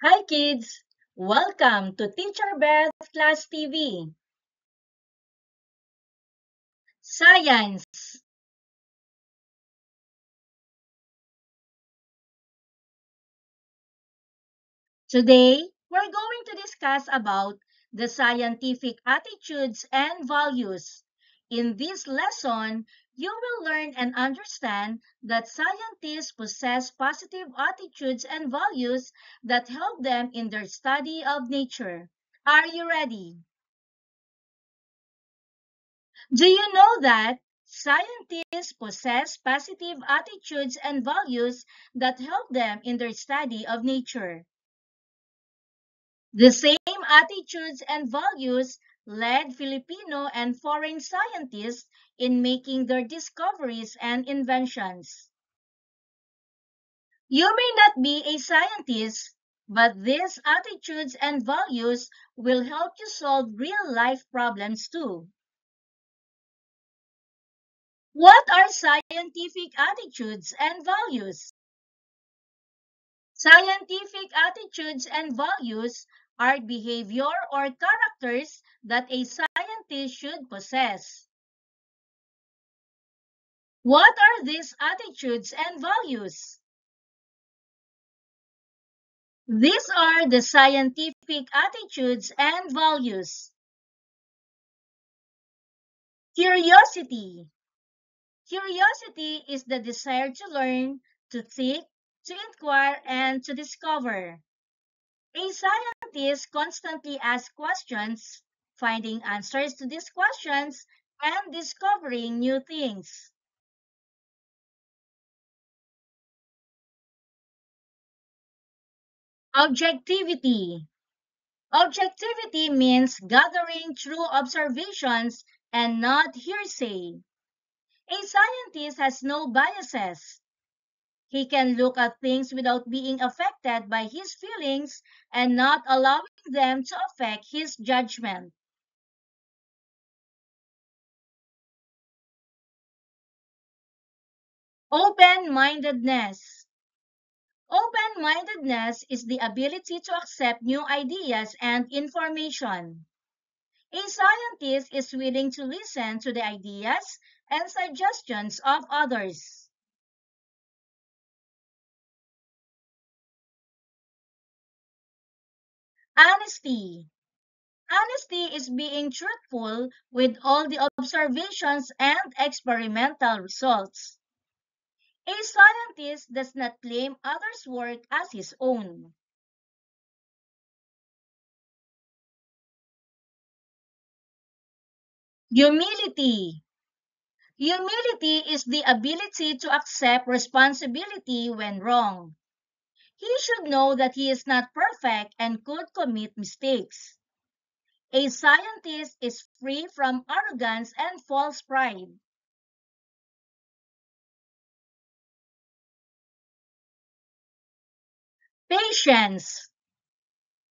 Hi kids! Welcome to Teacher Beth Class TV. Science. Today, we're going to discuss about the scientific attitudes and values. In this lesson, you will learn and understand that scientists possess positive attitudes and values that help them in their study of nature. Are you ready? Do you know that scientists possess positive attitudes and values that help them in their study of nature? The same attitudes and values led Filipino and foreign scientists in making their discoveries and inventions. You may not be a scientist, but these attitudes and values will help you solve real life problems too. What are scientific attitudes and values? Scientific attitudes and values are behavior or characters that a scientist should possess. What are these attitudes and values? These are the scientific attitudes and values. Curiosity. Curiosity is the desire to learn, to think, to inquire, and to discover. A scientist constantly asks questions, finding answers to these questions, and discovering new things. Objectivity. Objectivity means gathering true observations and not hearsay. A scientist has no biases. He can look at things without being affected by his feelings and not allowing them to affect his judgment. Open-mindedness. Open-mindedness is the ability to accept new ideas and information. A scientist is willing to listen to the ideas and suggestions of others. Honesty. Honesty is being truthful with all the observations and experimental results. A scientist does not claim others' work as his own. Humility. Humility is the ability to accept responsibility when wrong. He should know that he is not perfect and could commit mistakes. A scientist is free from arrogance and false pride. Patience.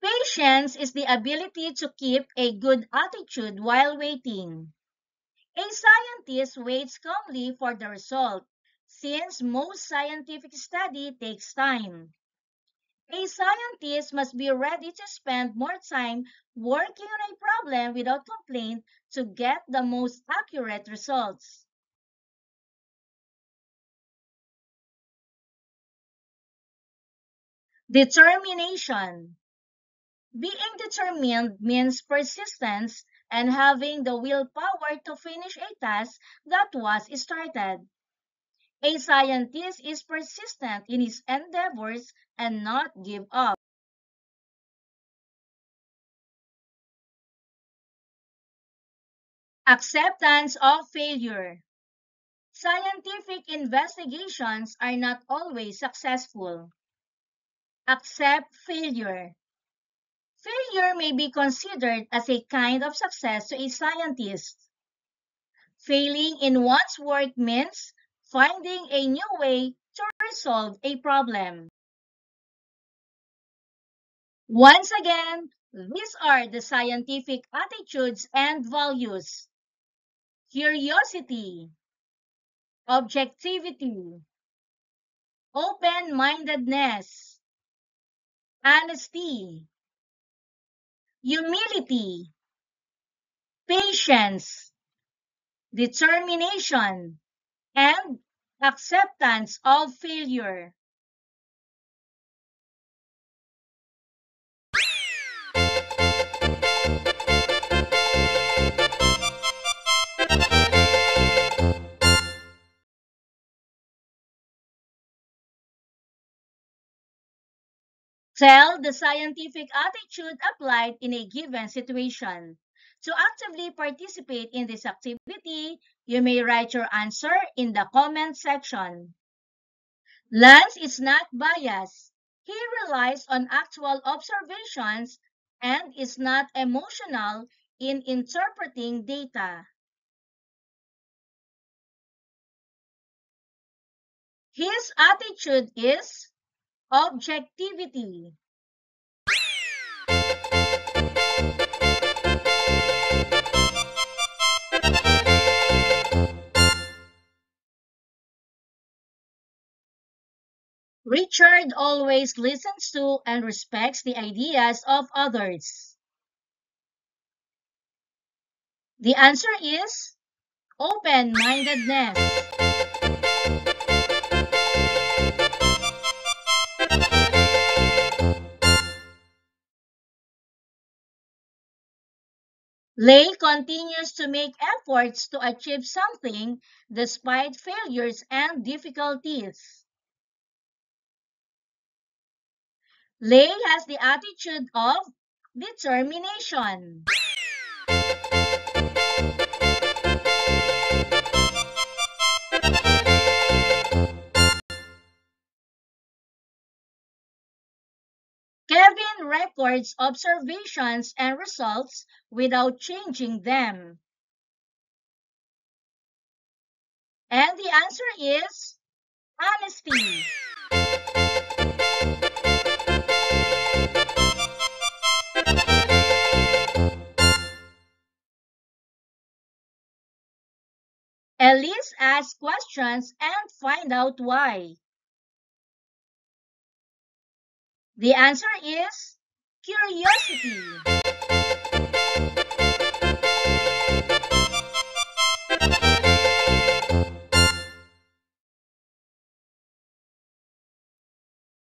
Patience is the ability to keep a good attitude while waiting. A scientist waits calmly for the result, since most scientific study takes time. A scientist must be ready to spend more time working on a problem without complaint to get the most accurate results. Determination. Being determined means persistence and having the willpower to finish a task that was started. A scientist is persistent in his endeavors and not give up. Acceptance of failure. Scientific investigations are not always successful. Accept failure. Failure may be considered as a kind of success to a scientist. Failing in one's work means finding a new way to resolve a problem. Once again, these are the scientific attitudes and values. Curiosity, objectivity, open-mindedness, honesty, humility, patience, determination, and acceptance of failure. Tell the scientific attitude applied in a given situation. To actively participate in this activity, you may write your answer in the comment section. Lance is not biased. He relies on actual observations and is not emotional in interpreting data. His attitude is objectivity. Richard always listens to and respects the ideas of others. The answer is open-mindedness. Lei continues to make efforts to achieve something despite failures and difficulties. Lei has the attitude of determination. Kevin records observations and results without changing them. And the answer is honesty. Elise asks questions and find out why. The answer is curiosity.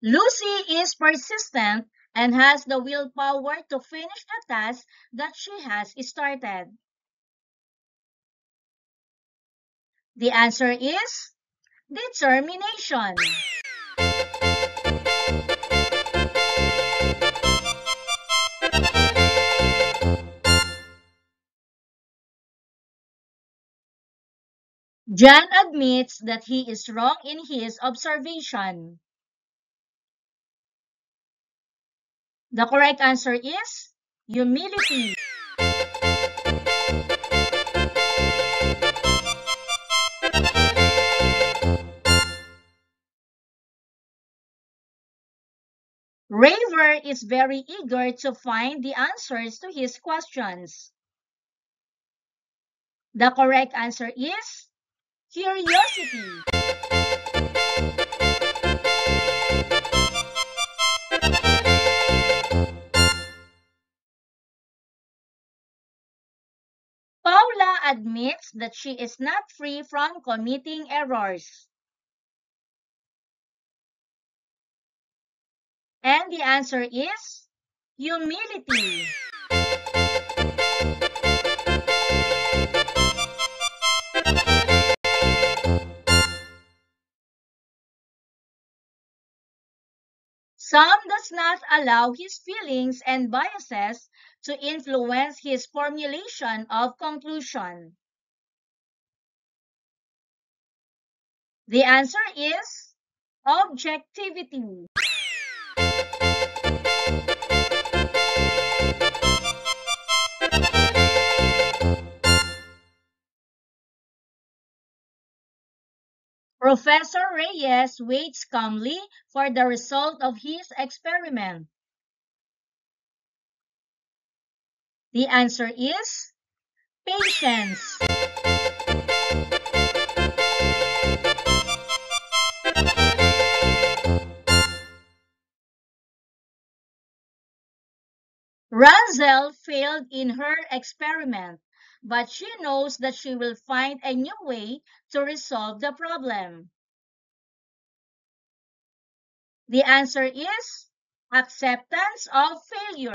Lucy is persistent and has the willpower to finish the task that she has started. The answer is determination. John admits that he is wrong in his observation. The correct answer is humility. Raver is very eager to find the answers to his questions. The correct answer is curiosity. Paula admits that she is not free from committing errors. And the answer is humility. Sam does not allow his feelings and biases to influence his formulation of conclusion. The answer is objectivity. Professor Reyes waits calmly for the result of his experiment. The answer is patience. Razel failed in her experiment, but she knows that she will find a new way to resolve the problem. The answer is acceptance of failure.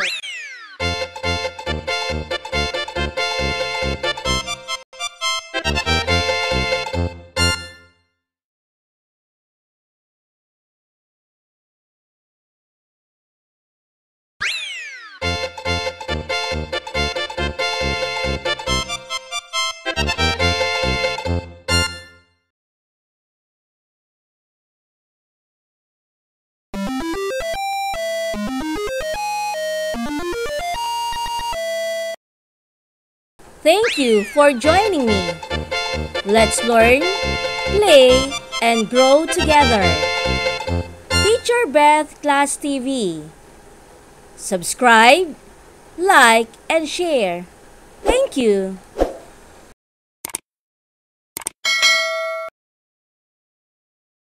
Thank you for joining me. Let's learn, play, and grow together. Teacher Beth Class TV. Subscribe, like, and share. Thank you.